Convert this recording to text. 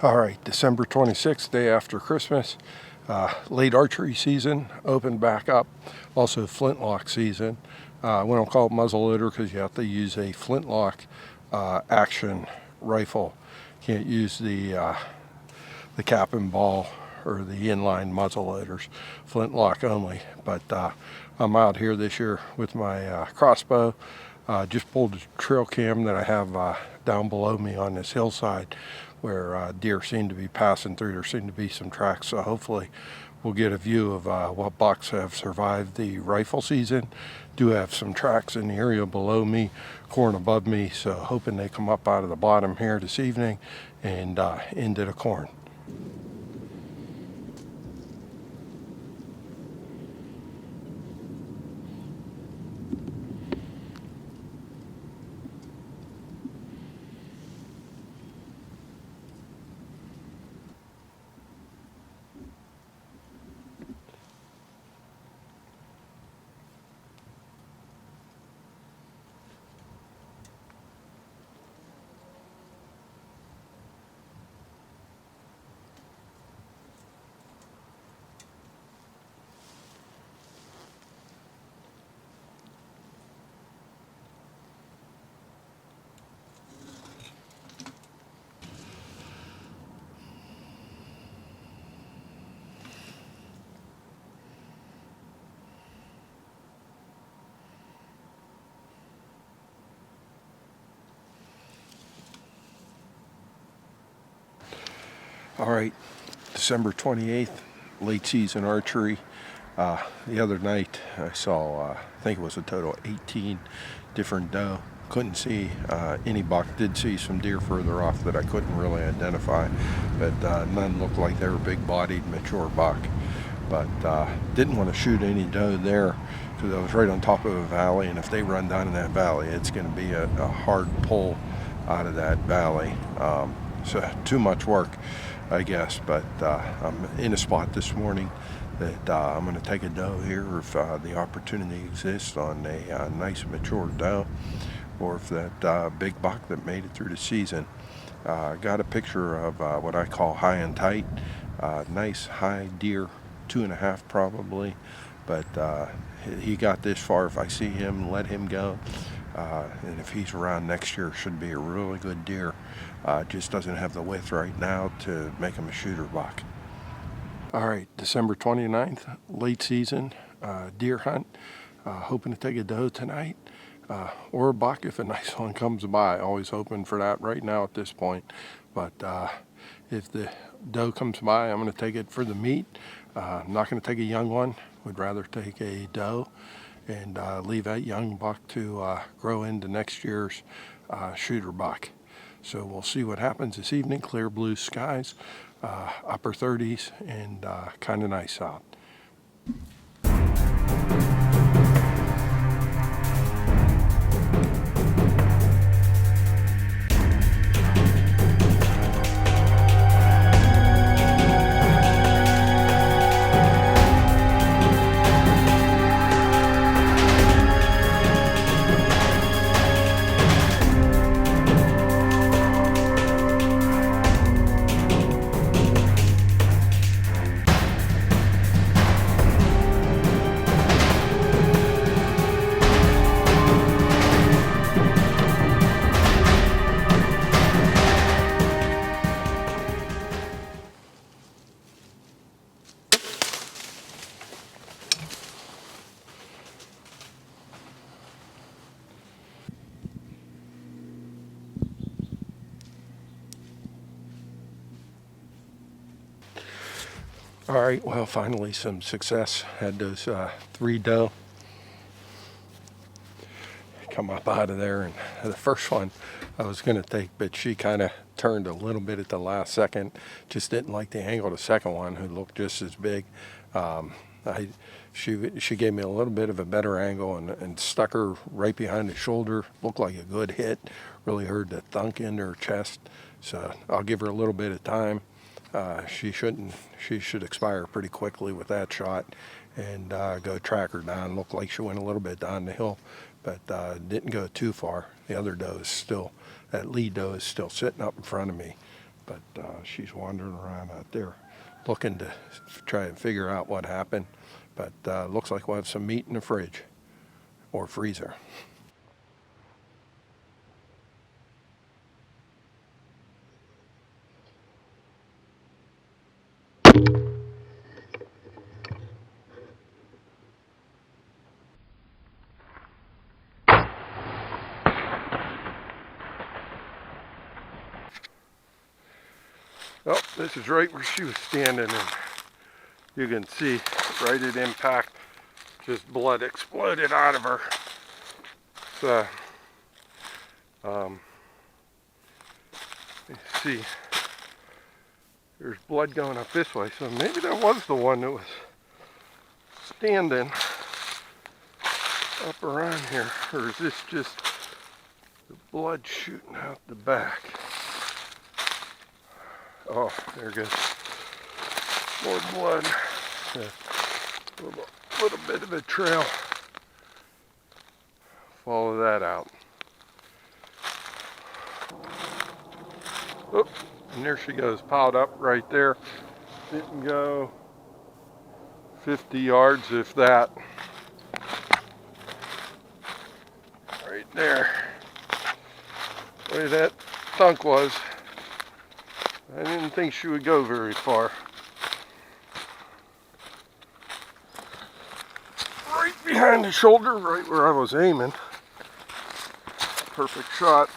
All right, December 26th, day after Christmas. Late archery season opened back up. Also flintlock season. We don't call it muzzleloader because you have to use a flintlock action rifle. Can't use the cap and ball or the inline muzzleloaders. Flintlock only. But I'm out here this year with my crossbow. Just pulled a trail cam that I have down below me on this hillside where deer seem to be passing through. There seem to be some tracks, so hopefully we'll get a view of what bucks have survived the rifle season. Do have some tracks in the area below me, corn above me, so hoping they come up out of the bottom here this evening and into the corn. All right, December 28th, late season archery. The other night I saw, I think it was a total of 18 different doe. Couldn't see any buck. Did see some deer further off that I couldn't really identify, but none looked like they were big-bodied, mature buck. But didn't want to shoot any doe there because I was right on top of a valley, and if they run down in that valley, it's going to be a hard pull out of that valley. So too much work, I guess, but I'm in a spot this morning that I'm going to take a doe here if the opportunity exists on a nice mature doe, or if that big buck that made it through the season. Got a picture of what I call high and tight, nice high deer, 2.5 probably, but he got this far. If I see him, let him go. And if he's around next year, should be a really good deer. Just doesn't have the width right now to make him a shooter buck. All right, December 29th, late season deer hunt. Hoping to take a doe tonight, or a buck if a nice one comes by. Always hoping for that right now at this point. But if the doe comes by, I'm going to take it for the meat. I'm not going to take a young one. Would rather take a doe and leave that young buck to grow into next year's shooter buck. So we'll see what happens this evening. Clear blue skies, upper 30s, and kind of nice out. All right, well, finally some success. Had those 3 doe come up out of there, and the first one I was going to take, but she kind of turned a little bit at the last second. Just didn't like the angle of the second one, who looked just as big. She gave me a little bit of a better angle and stuck her right behind the shoulder. Looked like a good hit. Really heard the thunk into her chest. So I'll give her a little bit of time. She should expire pretty quickly with that shot, and go track her down. Looked like she went a little bit down the hill, but didn't go too far. The other doe is still, that lead doe is still sitting up in front of me, but she's wandering around out there looking to try and figure out what happened. But looks like we'll have some meat in the fridge or freezer. Oh, this is right where she was standing, and you can see right at impact, just blood exploded out of her. So, you see, there's blood going up this way, so maybe that was the one that was standing up around here, or is this just the blood shooting out the back? Oh, there goes more blood. A little bit of a trail. Follow that out. Oh, and there she goes, piled up right there. Didn't go 50 yards, if that. Right there. The way that thunk was, I didn't think she would go very far. Right behind the shoulder, right where I was aiming. Perfect shot.